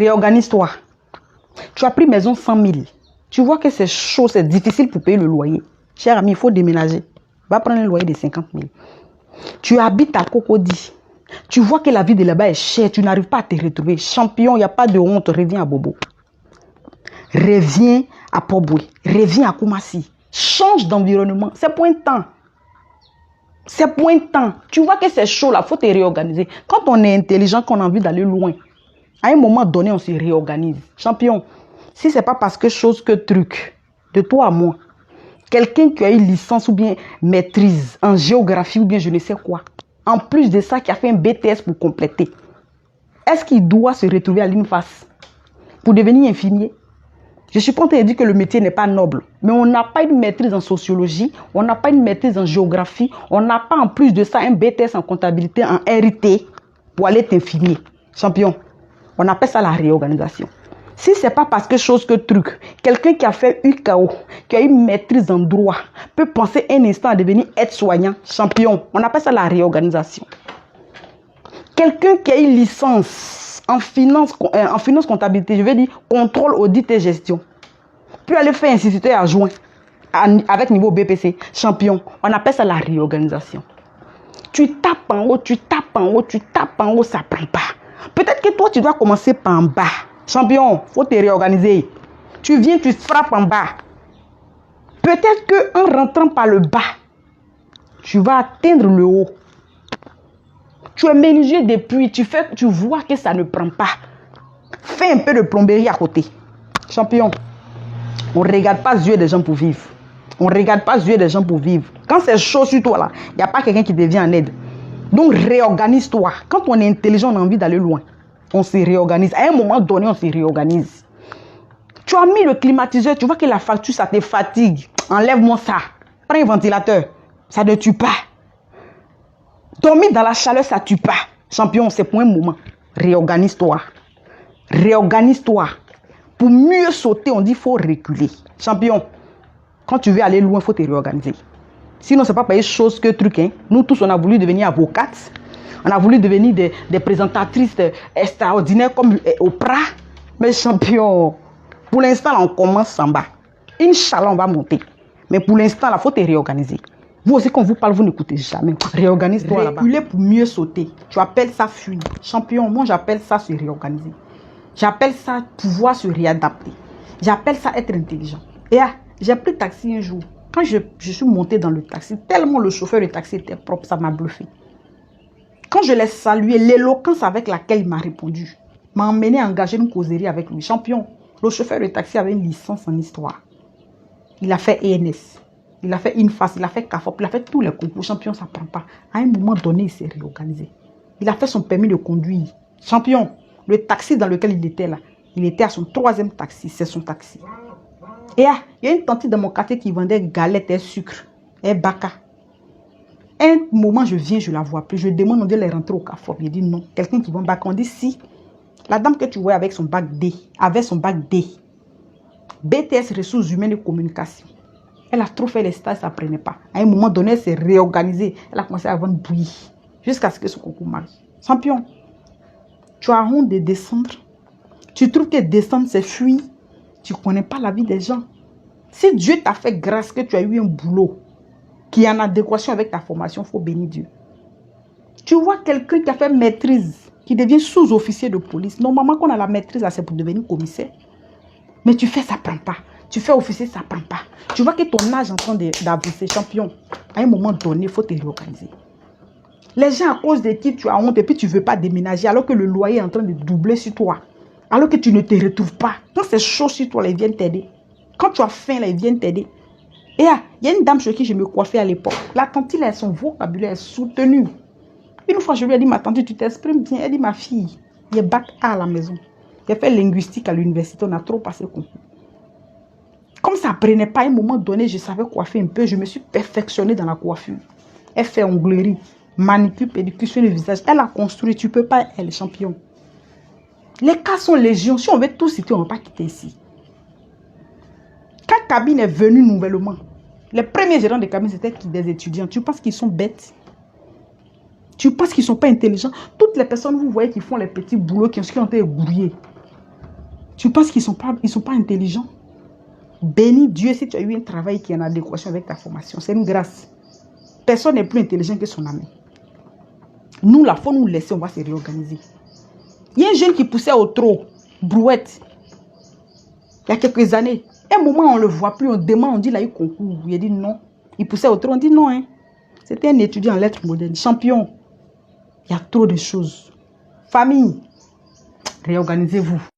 Réorganise-toi. Tu as pris maison 100 000. Tu vois que c'est chaud, c'est difficile pour payer le loyer. Cher ami, il faut déménager. Va prendre un loyer de 50 000. Tu habites à Cocody. Tu vois que la vie de là-bas est chère. Tu n'arrives pas à te retrouver. Champion, il n'y a pas de honte. Reviens à Bobo. Reviens à Poboué. Reviens à Koumassi. Change d'environnement. C'est pour un temps. C'est pour un temps. Tu vois que c'est chaud là. Il faut te réorganiser. Quand on est intelligent, qu'on a envie d'aller loin, à un moment donné, on se réorganise. Champion, si ce n'est pas parce que chose que truc, de toi à moi, quelqu'un qui a une licence ou bien maîtrise en géographie ou bien je ne sais quoi, en plus de ça, qui a fait un BTS pour compléter, est-ce qu'il doit se retrouver à l'INFAS pour devenir infirmier? Je suis pas en train de dire que le métier n'est pas noble, mais on n'a pas une maîtrise en sociologie, on n'a pas une maîtrise en géographie, on n'a pas en plus de ça un BTS en comptabilité, en RIT pour aller être infirmier. Champion, on appelle ça la réorganisation. Si ce n'est pas parce que chose que truc, quelqu'un qui a fait UKO, qui a une maîtrise en droit, peut penser un instant à devenir aide-soignant, champion, on appelle ça la réorganisation. Quelqu'un qui a une licence en finance comptabilité, je veux dire contrôle, audit et gestion, peut aller faire instituteur adjoint avec niveau BPC, champion, on appelle ça la réorganisation. Tu tapes en haut, tu tapes en haut, tu tapes en haut, ça ne prend pas. Peut-être que toi, tu dois commencer par en bas. Champion, il faut te réorganiser. Tu viens, tu frappes en bas. Peut-être qu'en rentrant par le bas, tu vas atteindre le haut. Tu es menuisier depuis, tu vois que ça ne prend pas. Fais un peu de plomberie à côté. Champion, on ne regarde pas les yeux des gens pour vivre. On ne regarde pas les yeux des gens pour vivre. Quand c'est chaud sur toi, là, il n'y a pas quelqu'un qui te vient en aide. Donc réorganise-toi. Quand on est intelligent, on a envie d'aller loin. On se réorganise. À un moment donné, on se réorganise. Tu as mis le climatiseur, tu vois que la facture, ça te fatigue. Enlève-moi ça. Prends un ventilateur. Ça ne tue pas. Dormir dans la chaleur, ça ne tue pas. Champion, c'est pour un moment. Réorganise-toi. Réorganise-toi. Pour mieux sauter, on dit qu'il faut reculer. Champion, quand tu veux aller loin, il faut te réorganiser. Sinon, ce n'est pas par les choses que truc. Hein. Nous tous, on a voulu devenir avocates. On a voulu devenir des présentatrices extraordinaires comme Oprah. Mais champion, pour l'instant, on commence en bas. Inch'Allah, on va monter. Mais pour l'instant, il faut te réorganiser. Vous aussi, quand vous parle, vous n'écoutez jamais. Réorganise-toi là-bas. Reculer pour mieux sauter. Tu appelles ça fuir. Champion, moi, j'appelle ça se réorganiser. J'appelle ça pouvoir se réadapter. J'appelle ça être intelligent. Et j'ai pris taxi un jour. Quand je suis montée dans le taxi, tellement le chauffeur de taxi était propre, ça m'a bluffé. Quand je l'ai salué, l'éloquence avec laquelle il m'a répondu m'a emmené à engager une causerie avec lui. Champion, le chauffeur de taxi avait une licence en histoire. Il a fait ENS, il a fait INFAS, il a fait CAFOP, il a fait tous les concours. Champion, ça ne prend pas. À un moment donné, il s'est réorganisé. Il a fait son permis de conduire. Champion, le taxi dans lequel il était là, il était à son 3e taxi, c'est son taxi. Et il y a une tante dans mon quartier qui vendait galettes et sucre et baka. Un moment, je viens, je ne la vois plus. Je demande, on dit, elle est rentrée au CAFOP. Il dit non. Quelqu'un qui vend bac, on dit si. La dame que tu vois avec son bac D, avec son bac D, BTS ressources humaines et communication. Elle a trop fait les stages, ça ne prenait pas. À un moment donné, elle s'est réorganisée. Elle a commencé à vendre bouillie. Jusqu'à ce que son concours marche. Champion, tu as honte de descendre. Tu trouves que descendre, c'est fuir. Tu ne connais pas la vie des gens. Si Dieu t'a fait grâce que tu as eu un boulot qui est en adéquation avec ta formation, il faut bénir Dieu. Tu vois quelqu'un qui a fait maîtrise, qui devient sous-officier de police. Normalement, quand on a la maîtrise, c'est pour devenir commissaire. Mais tu fais, ça ne prend pas. Tu fais officier, ça ne prend pas. Tu vois que ton âge est en train d'avancer, champion. À un moment donné, il faut te réorganiser. Les gens, à cause de qui tu as honte et puis tu ne veux pas déménager, alors que le loyer est en train de doubler sur toi. Alors que tu ne te retrouves pas. Quand c'est chaud sur toi, ils viennent t'aider. Quand tu as faim, ils viennent t'aider. Et il y a une dame chez qui je me coiffais à l'époque. La tante, son vocabulaire est soutenu. Une fois, je lui ai dit, ma tante, tu t'exprimes bien. Elle dit, ma fille, il y a bac A à la maison. J'ai fait linguistique à l'université, on a trop passé concours. Comme ça ne prenait pas, à un moment donné, je savais coiffer un peu. Je me suis perfectionnée dans la coiffure. Elle fait onglerie, manicure, pédicure sur le visage. Elle a construit, tu ne peux pas, elle est champion. Les cas sont légion. Si on veut tout citer, on ne va pas quitter ici. Quand Cabine est venu nouvellement, les premiers gérants de cabine, c'était des étudiants. Tu penses qu'ils sont bêtes? Tu penses qu'ils ne sont pas intelligents? Toutes les personnes, vous voyez, qui font les petits boulots, qui ont été ébrouillés. Tu penses qu'ils sont pas intelligents? Bénis Dieu si tu as eu un travail qui est en adéquation avec ta formation. C'est une grâce. Personne n'est plus intelligent que son ami. Nous, là, il faut nous laisser, on va se réorganiser. Il y a un jeune qui poussait au trot, brouette, il y a quelques années. Un moment, on ne le voit plus, on demande, on dit, il a eu concours. Il a dit non. Il poussait au trot, on dit non. Hein. C'était un étudiant en lettres modernes, champion. Il y a trop de choses. Famille, réorganisez-vous.